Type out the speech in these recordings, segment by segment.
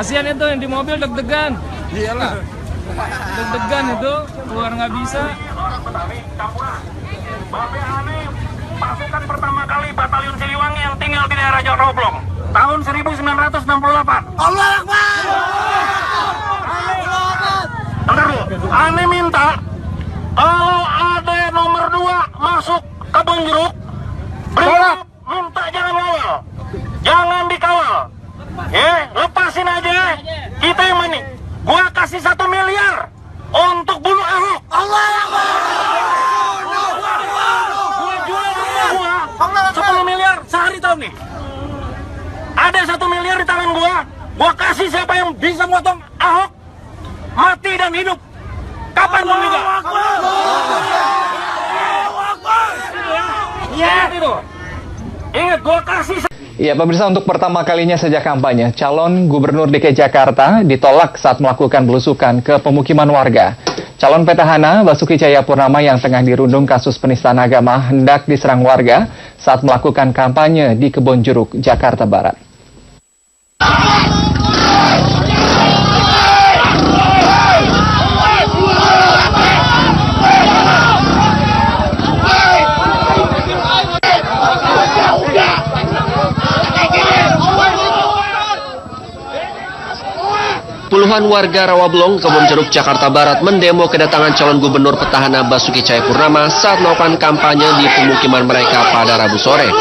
Kasihan itu yang di mobil deg-degan. Iyalah. Deg-degan itu, keluar nggak bisa. Pasukan pertama kali Batalion Siliwangi yang tinggal di daerah Jodoblong tahun 1968. Allah Akbar. Bentar dulu, Ane minta kalau ada nomor 2 masuk ke Jeruk, minta jangan ngawal, jangan dikawal. Lepasin aja, kita yang maning. Gua kasih 1 miliar untuk bunuh Ahok. Allah Akbar. Gua jual rumah gua 10 miliar sehari tahun nih. Ada 1 miliar di tangan gua kasih siapa yang bisa motong Ahok, mati dan hidup, kapanpun juga. Iya itu. Ingat, gua kasih. Ya, pemirsa, untuk pertama kalinya sejak kampanye, calon gubernur DKI Jakarta ditolak saat melakukan belusukan ke pemukiman warga. Calon petahana Basuki Cahayapurnama yang tengah dirundung kasus penistaan agama hendak diserang warga saat melakukan kampanye di Kebonjeruk, Jakarta Barat. Puluhan warga Rawablong, Kebonjeruk, Jakarta Barat mendemo kedatangan calon gubernur petahana Basuki Cahayapurnama saat melakukan kampanye di pemukiman mereka pada Rabu sore.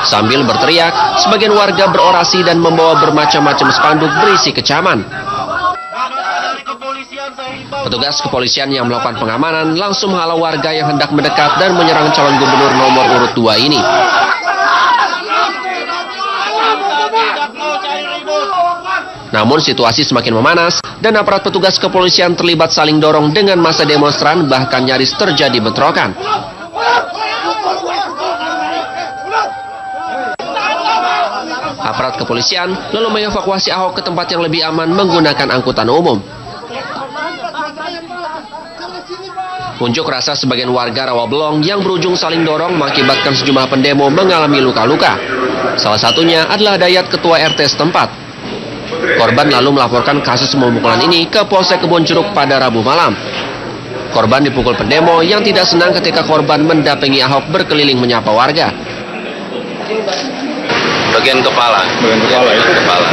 Sambil berteriak, sebagian warga berorasi dan membawa bermacam-macam spanduk berisi kecaman. Petugas kepolisian yang melakukan pengamanan langsung menghalau warga yang hendak mendekat dan menyerang calon gubernur nomor urut 2 ini. Namun situasi semakin memanas dan aparat petugas kepolisian terlibat saling dorong dengan massa demonstran, bahkan nyaris terjadi bentrokan. Aparat kepolisian lalu mengevakuasi Ahok ke tempat yang lebih aman menggunakan angkutan umum. Unjuk rasa sebagian warga Rawablong yang berujung saling dorong mengakibatkan sejumlah pendemo mengalami luka-luka. Salah satunya adalah Dayat, ketua RT setempat. Korban lalu melaporkan kasus pemukulan ini ke Polsek Kebonjeruk pada Rabu malam. Korban dipukul pendemo yang tidak senang ketika korban mendampingi Ahok berkeliling menyapa warga. Bagian kepala.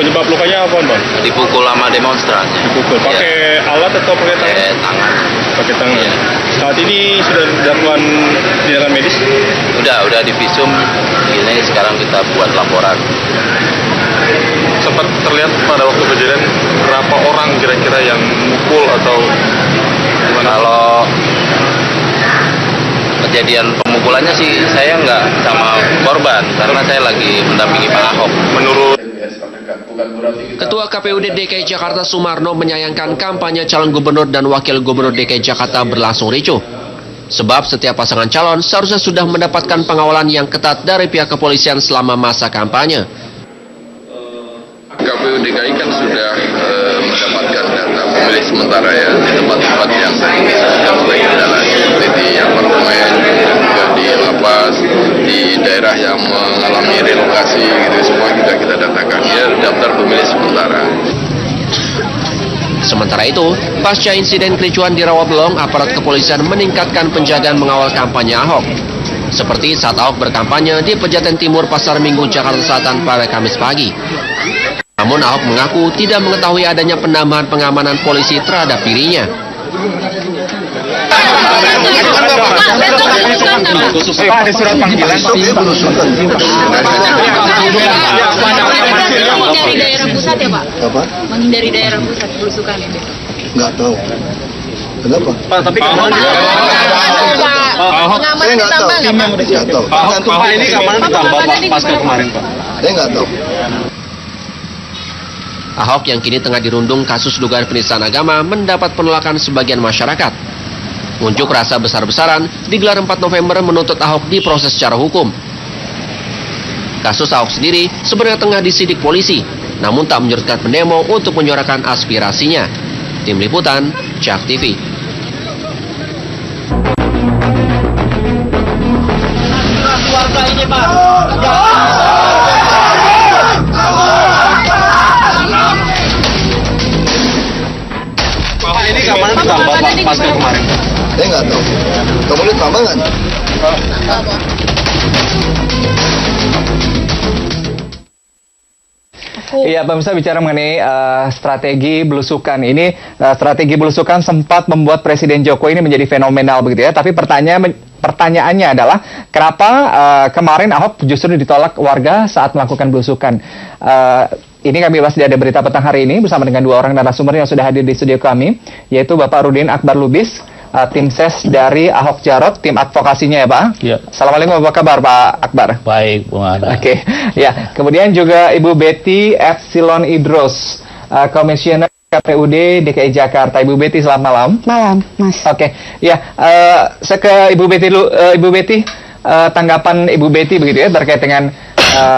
Penyebab lukanya apa, Bang? Dipukul sama demonstran. Dipukul. Pakai alat atau pakai tangan? Tangan. Pakai tangan. Ya. Saat ini sudah dilakukan tindakan medis? Udah divisum. Ini sekarang kita buat laporan. Sempat terlihat pada waktu kejadian berapa orang kira-kira yang mukul atau gimana? Kalau kejadian pemukulannya sih saya nggak sama korban karena saya lagi mendampingi Pak Ahok. Menurut Ketua KPUD DKI Jakarta Sumarno menyayangkan kampanye calon gubernur dan wakil gubernur DKI Jakarta berlangsung ricuh. Sebab setiap pasangan calon seharusnya sudah mendapatkan pengawalan yang ketat dari pihak kepolisian selama masa kampanye. KPU DKI kan sudah mendapatkan data pemilih sementara ya di tempat-tempat yang sedang lagi jalan seperti di apartemen, juga di lapas, di daerah yang mengalami relokasi gitu, semua kita datakan ya daftar pemilih sementara. Sementara itu, pasca insiden kericuhan di Rawablong, aparat kepolisian meningkatkan penjagaan mengawal kampanye Ahok. Seperti saat Ahok berkampanye di Pejaten Timur, Pasar Minggu, Jakarta Selatan pada Kamis pagi. Namun Ahok mengaku tidak mengetahui adanya penambahan pengamanan polisi terhadap dirinya. ada surat panggilan. Menghindari daerah pusat ya Pak? Apa? Menghindari daerah pusat belusukan ya? Nggak tahu. Kenapa? Pak, tapi keamanan pengamanan ditambah nggak Pak? Nggak tahu. Pak, ini keamanan ditambah Pak pasca kemarin Pak. Saya nggak tahu. Ahok yang kini tengah dirundung kasus dugaan penistaan agama mendapat penolakan sebagian masyarakat. Unjuk rasa besar-besaran digelar 4 November menuntut Ahok diproses secara hukum. Kasus Ahok sendiri sebenarnya tengah disidik polisi, namun tak menyurutkan pendemo untuk menyuarakan aspirasinya. Tim Liputan, JAK TV. Keluarga ini Pak. hasil kemarin? Saya nggak tahu. Kamu lihat lama nggak? Iya, pemirsa, bicara mengenai strategi belusukan ini, strategi belusukan sempat membuat Presiden Jokowi ini menjadi fenomenal begitu ya. Tapi pertanyaannya adalah kenapa kemarin Ahok justru ditolak warga saat melakukan belusukan? Ini kami bahas di Ada Berita Petang hari ini bersama dengan dua orang narasumber yang sudah hadir di studio kami, yaitu Bapak Rudin Akbar Lubis, tim ses dari Ahok Jarot, tim advokasinya ya Pak. Ya. Assalamualaikum, apa kabar Pak Akbar? Baik, Bung Ada. Oke, ya. Kemudian juga Ibu Betty Epsilon Idros, Komisioner KPUD DKI Jakarta. Ibu Betty, selamat malam. Malam, Mas. Oke, ya. Saya ke Ibu Betty dulu. Ibu Betty, tanggapan Ibu Betty begitu ya terkait dengan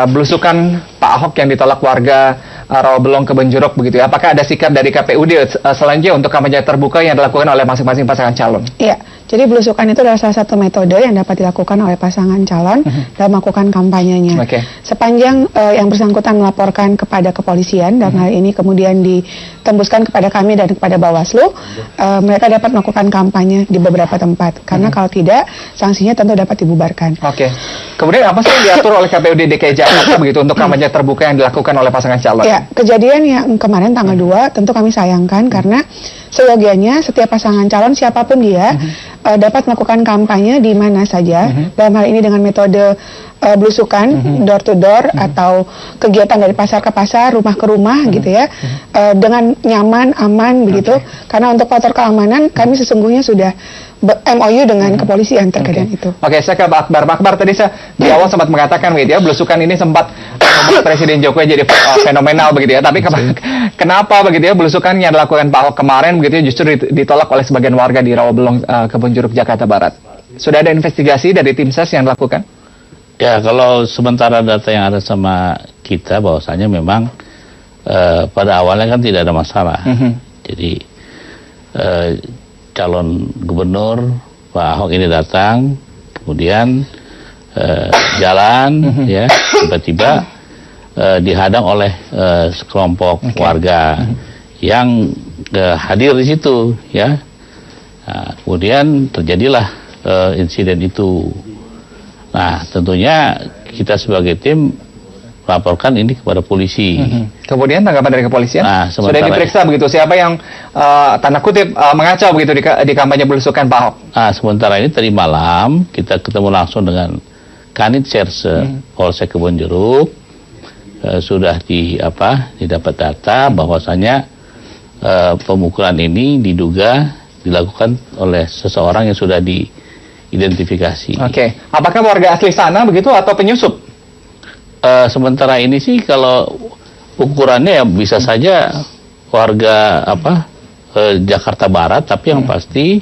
belusukan Pak Ahok yang ditolak warga Rawabelong Kebonjeruk begitu ya. Apakah ada sikap dari KPUD selanjutnya untuk kampanye terbuka yang dilakukan oleh masing-masing pasangan calon? Iya, jadi belusukan itu adalah salah satu metode yang dapat dilakukan oleh pasangan calon dalam melakukan kampanyenya. Sepanjang yang bersangkutan melaporkan kepada kepolisian dan hal ini kemudian ditembuskan kepada kami dan kepada Bawaslu, mereka dapat melakukan kampanye di beberapa tempat. Karena kalau tidak, sanksinya tentu dapat dibubarkan. Kemudian apa sih yang diatur oleh KPUD DKI Jakarta begitu untuk kampanye terbuka yang dilakukan oleh pasangan calon? Ya, kejadian yang kemarin tanggal 2 tentu kami sayangkan karena seyogianya setiap pasangan calon siapapun dia dapat melakukan kampanye di mana saja. Dalam hal ini dengan metode belusukan, door to door atau kegiatan dari pasar ke pasar, rumah ke rumah gitu ya, dengan nyaman, aman begitu. Karena untuk faktor keamanan kami sesungguhnya sudah MOU dengan kepolisian terkait dengan itu. Saya ke Pak Akbar. Pak Akbar, tadi saya di awal sempat mengatakan begitu ya, belusukan ini sempat membuat Presiden Jokowi jadi fenomenal begitu ya. Tapi kenapa begitu ya belusukan yang dilakukan Pak Ahok kemarin begitu ya justru ditolak oleh sebagian warga di Rawabelong Kebonjeruk Jakarta Barat? Sudah ada investigasi dari tim ses yang dilakukan? Ya, kalau sementara data yang ada sama kita bahwasanya memang pada awalnya kan tidak ada masalah. Jadi calon gubernur Pak Ahok ini datang, kemudian jalan, ya tiba-tiba dihadang oleh sekelompok warga yang hadir di situ, ya. Nah, kemudian terjadilah insiden itu. Nah, tentunya kita sebagai tim laporkan ini kepada polisi. Kemudian tanggapan dari kepolisian? Nah, sudah diperiksa begitu siapa yang tanda kutip mengacau begitu di kampanye belusukan Pak Ahok? Nah, sementara ini tadi malam kita ketemu langsung dengan Kanit Serse Polsek Kebonjeruk, sudah didapat data bahwasanya pemukulan ini diduga dilakukan oleh seseorang yang sudah diidentifikasi. Apakah warga asli sana begitu atau penyusup? Sementara ini sih kalau ukurannya ya bisa saja warga Jakarta Barat, tapi yang pasti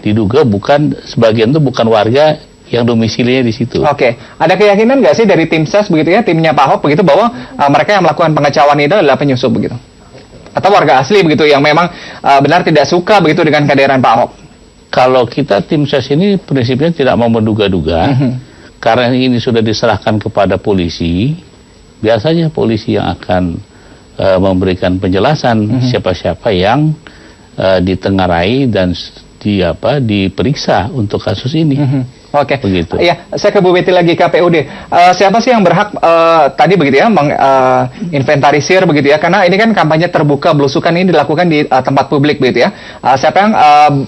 diduga bukan, sebagian itu bukan warga yang domisilinya di situ. Ada keyakinan nggak sih dari tim ses begitu ya, timnya Pak Ahok begitu bahwa mereka yang melakukan pengacauan itu adalah penyusup begitu? Atau warga asli begitu yang memang benar tidak suka begitu dengan kehadiran Pak Ahok? Kalau kita tim ses ini prinsipnya tidak mau menduga-duga. Karena ini sudah diserahkan kepada polisi, biasanya polisi yang akan memberikan penjelasan siapa-siapa yang ditengarai dan diperiksa untuk kasus ini. Begitu. Ya, saya ke Bu Betty lagi, KPUD. Siapa sih yang berhak tadi begitu ya menginventarisir begitu ya? Karena ini kan kampanye terbuka belusukan ini dilakukan di tempat publik begitu ya. Siapa yang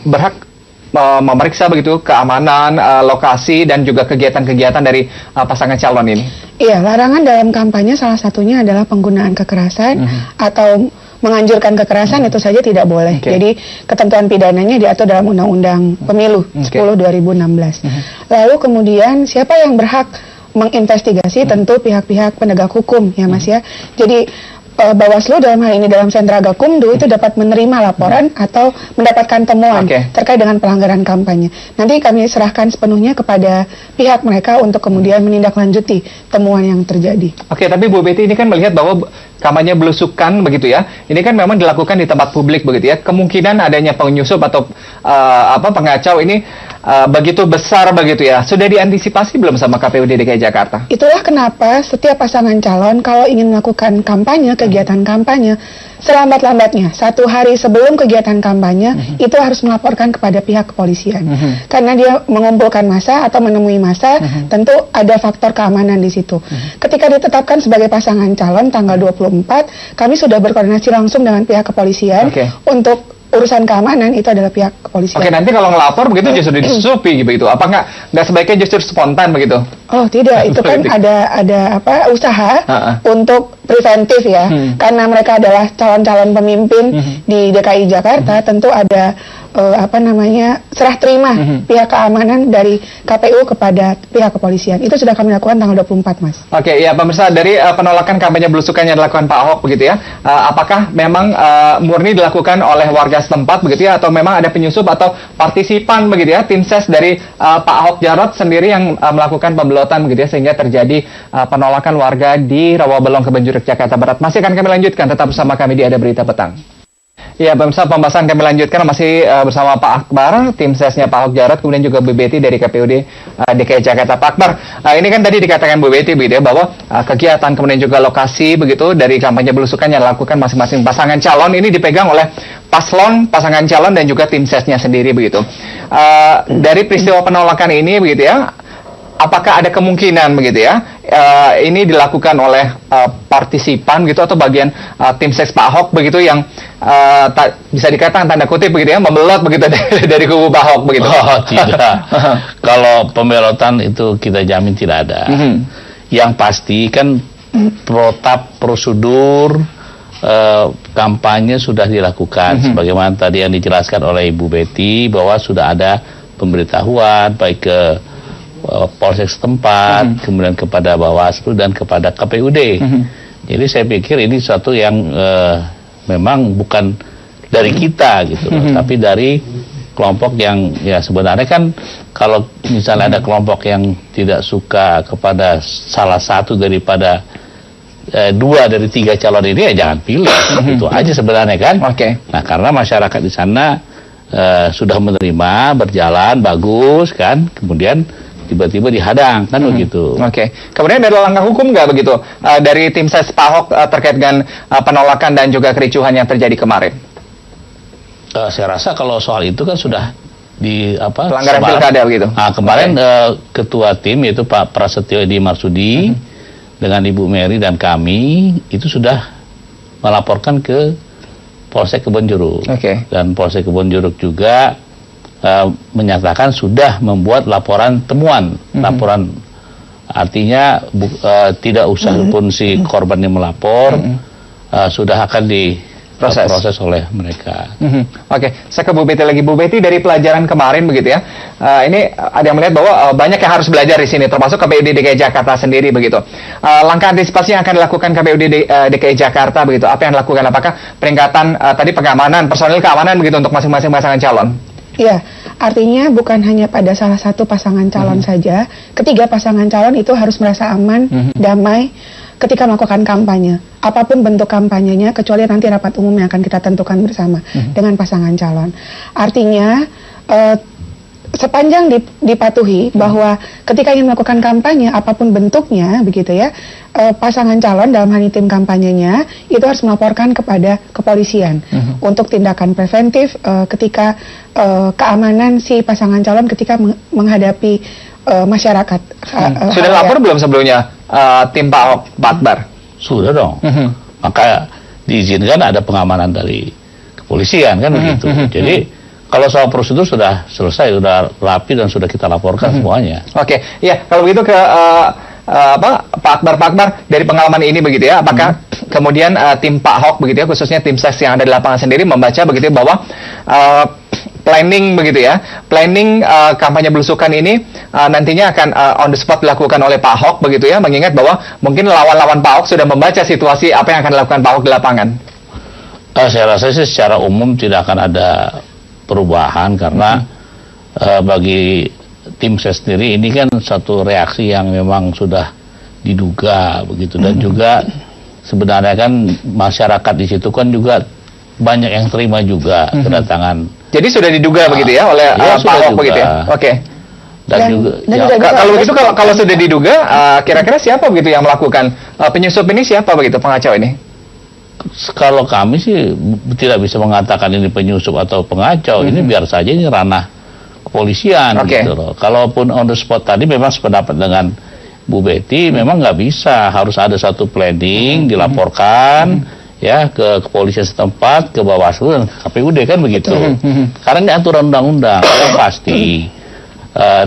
berhak memeriksa begitu keamanan, lokasi dan juga kegiatan-kegiatan dari pasangan calon ini? Iya, larangan dalam kampanye salah satunya adalah penggunaan kekerasan atau menganjurkan kekerasan, itu saja tidak boleh. Jadi ketentuan pidananya diatur dalam Undang-Undang Pemilu 10/2016. Lalu kemudian siapa yang berhak menginvestigasi? Tentu pihak-pihak penegak hukum ya Mas ya. Jadi Bawaslu dalam hal ini dalam sentra Gakumdu itu dapat menerima laporan atau mendapatkan temuan terkait dengan pelanggaran kampanye. Nanti kami serahkan sepenuhnya kepada pihak mereka untuk kemudian menindaklanjuti temuan yang terjadi. Tapi Bu Betty ini kan melihat bahwa kampanye belusukan begitu ya, ini kan memang dilakukan di tempat publik begitu ya. Kemungkinan adanya penyusup atau pengacau ini begitu besar begitu ya. Sudah diantisipasi belum sama KPUD DKI Jakarta? Itulah kenapa setiap pasangan calon kalau ingin melakukan kampanye, kegiatan kampanye, selambat-lambatnya 1 hari sebelum kegiatan kampanye itu harus melaporkan kepada pihak kepolisian. Karena dia mengumpulkan massa atau menemui massa, tentu ada faktor keamanan di situ. Ketika ditetapkan sebagai pasangan calon tanggal 24, kami sudah berkoordinasi langsung dengan pihak kepolisian untuk urusan keamanan itu adalah pihak kepolisian. Oke, nanti kalau ngelapor begitu justru disusupi gitu. Apa nggak sebaiknya justru spontan begitu? Oh tidak, itu kan ada usaha untuk preventif ya. Karena mereka adalah calon-calon pemimpin di DKI Jakarta, tentu ada serah terima pihak keamanan dari KPU kepada pihak kepolisian. Itu sudah kami lakukan tanggal 24, Mas. Oke, ya pemirsa, dari penolakan kampanye belusukan yang dilakukan Pak Ahok begitu ya, apakah memang murni dilakukan oleh warga setempat begitu ya, atau memang ada penyusup atau partisipan begitu ya, tim ses dari Pak Ahok Jarot sendiri yang melakukan pembelotan begitu ya, sehingga terjadi penolakan warga di Rawabelong, Kebonjeruk, Jakarta Barat. Masih akan kami lanjutkan, tetap bersama kami di Ada Berita Petang. Ya, pemirsa, pembahasan kami lanjutkan masih bersama Pak Akbar, tim sesnya Pak Ahok Jarot, kemudian juga Bu Betty dari KPUD DKI Jakarta. Pak Akbar, ini kan tadi dikatakan Bu Betty begitu ya, bahwa kegiatan kemudian juga lokasi begitu dari kampanye belusukan yang dilakukan masing-masing pasangan calon ini dipegang oleh paslon, pasangan calon dan juga tim sesnya sendiri begitu. Dari peristiwa penolakan ini begitu ya, apakah ada kemungkinan begitu ya ini dilakukan oleh partisipan gitu atau bagian tim ses Pak Ahok begitu yang bisa dikatakan tanda kutip begitu ya, membelot begitu dari kubu Pak Ahok begitu? Oh, tidak. Kalau pembelotan itu kita jamin tidak ada. Yang pasti kan protap prosedur kampanye sudah dilakukan sebagaimana tadi yang dijelaskan oleh Ibu Betty, bahwa sudah ada pemberitahuan baik ke Polsek setempat, kemudian kepada Bawaslu dan kepada KPUD. Jadi saya pikir ini suatu yang memang bukan dari kita gitu, tapi dari kelompok yang ya sebenarnya kan kalau misalnya ada kelompok yang tidak suka kepada salah satu daripada 2 dari 3 calon ini, ya jangan pilih. Itu aja sebenarnya kan. Nah, karena masyarakat di sana sudah menerima, berjalan bagus kan, kemudian tiba-tiba dihadang kan begitu. Kemudian ada langkah hukum nggak begitu dari tim ses Pak Ahok terkait dengan penolakan dan juga kericuhan yang terjadi kemarin? Saya rasa kalau soal itu kan sudah di pelanggaran pilkada begitu. Kemarin ketua tim yaitu Pak Prasetyo Edi Marsudi dengan Ibu Mary dan kami itu sudah melaporkan ke Polsek Kebonjeruk. Dan Polsek Kebonjeruk juga menyatakan sudah membuat laporan temuan. Laporan artinya tidak usah pun si korban yang melapor, sudah akan diproses oleh mereka. Saya ke Bu Betty lagi. Bu Betty, dari pelajaran kemarin begitu ya, ini ada yang melihat bahwa banyak yang harus belajar di sini, termasuk KPUD DKI Jakarta sendiri begitu. Langkah antisipasi yang akan dilakukan KPUD DKI Jakarta begitu, apa yang dilakukan? Apakah peningkatan tadi pengamanan, personil keamanan begitu untuk masing-masing pasangan calon? Ya, artinya bukan hanya pada salah satu pasangan calon saja, ketiga pasangan calon itu harus merasa aman, damai ketika melakukan kampanye. Apapun bentuk kampanyenya, kecuali nanti rapat umum yang akan kita tentukan bersama dengan pasangan calon. Artinya, sepanjang dipatuhi bahwa ketika ingin melakukan kampanye, apapun bentuknya, begitu ya, pasangan calon dalam hal ini tim kampanyenya itu harus melaporkan kepada kepolisian untuk tindakan preventif ketika keamanan si pasangan calon ketika menghadapi masyarakat. Sudah lapor belum sebelumnya tim Pak Ahok, Pak Akbar? Sudah dong. Maka diizinkan ada pengamanan dari kepolisian kan begitu. Jadi kalau soal prosedur sudah selesai, sudah rapi dan sudah kita laporkan semuanya. Ya kalau begitu ke Pak Akbar, dari pengalaman ini begitu ya, apakah kemudian tim Pak Ahok begitu ya, khususnya tim ses yang ada di lapangan sendiri membaca begitu ya, bahwa planning begitu ya, kampanye belusukan ini nantinya akan on the spot dilakukan oleh Pak Ahok begitu ya, mengingat bahwa mungkin lawan-lawan Pak Ahok sudah membaca situasi apa yang akan dilakukan Pak Ahok di lapangan? Saya rasa sih secara umum tidak akan ada perubahan karena bagi tim saya sendiri ini kan satu reaksi yang memang sudah diduga begitu, dan juga sebenarnya kan masyarakat di situ kan juga banyak yang terima juga kedatangan. Jadi sudah diduga begitu ya oleh Pak Ahok begitu ya. Dan juga kalau begitu, kalau sudah diduga, kira-kira siapa begitu yang melakukan penyusup ini, siapa begitu pengacau ini? kalau kami sih tidak bisa mengatakan ini penyusup atau pengacau. Ini biar saja ini ranah kepolisian gitu loh. Kalaupun on the spot tadi memang sependapat dengan Bu Betty, memang nggak bisa, harus ada satu planning, dilaporkan ya ke kepolisian setempat, ke Bawaslu dan KPUD kan begitu. Karena ini aturan undang-undang, yang pasti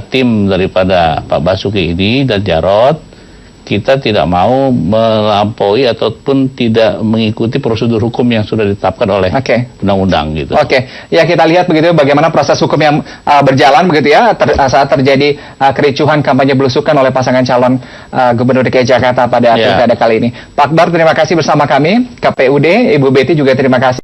tim daripada Pak Basuki ini dan Jarod, kita tidak mau melampaui ataupun tidak mengikuti prosedur hukum yang sudah ditetapkan oleh undang-undang gitu. Ya kita lihat begitu bagaimana proses hukum yang berjalan begitu ya saat terjadi kericuhan kampanye belusukan oleh pasangan calon Gubernur DKI Jakarta pada pilkada kali ini. Pak Akbar terima kasih bersama kami, KPUD, Ibu Betty juga terima kasih.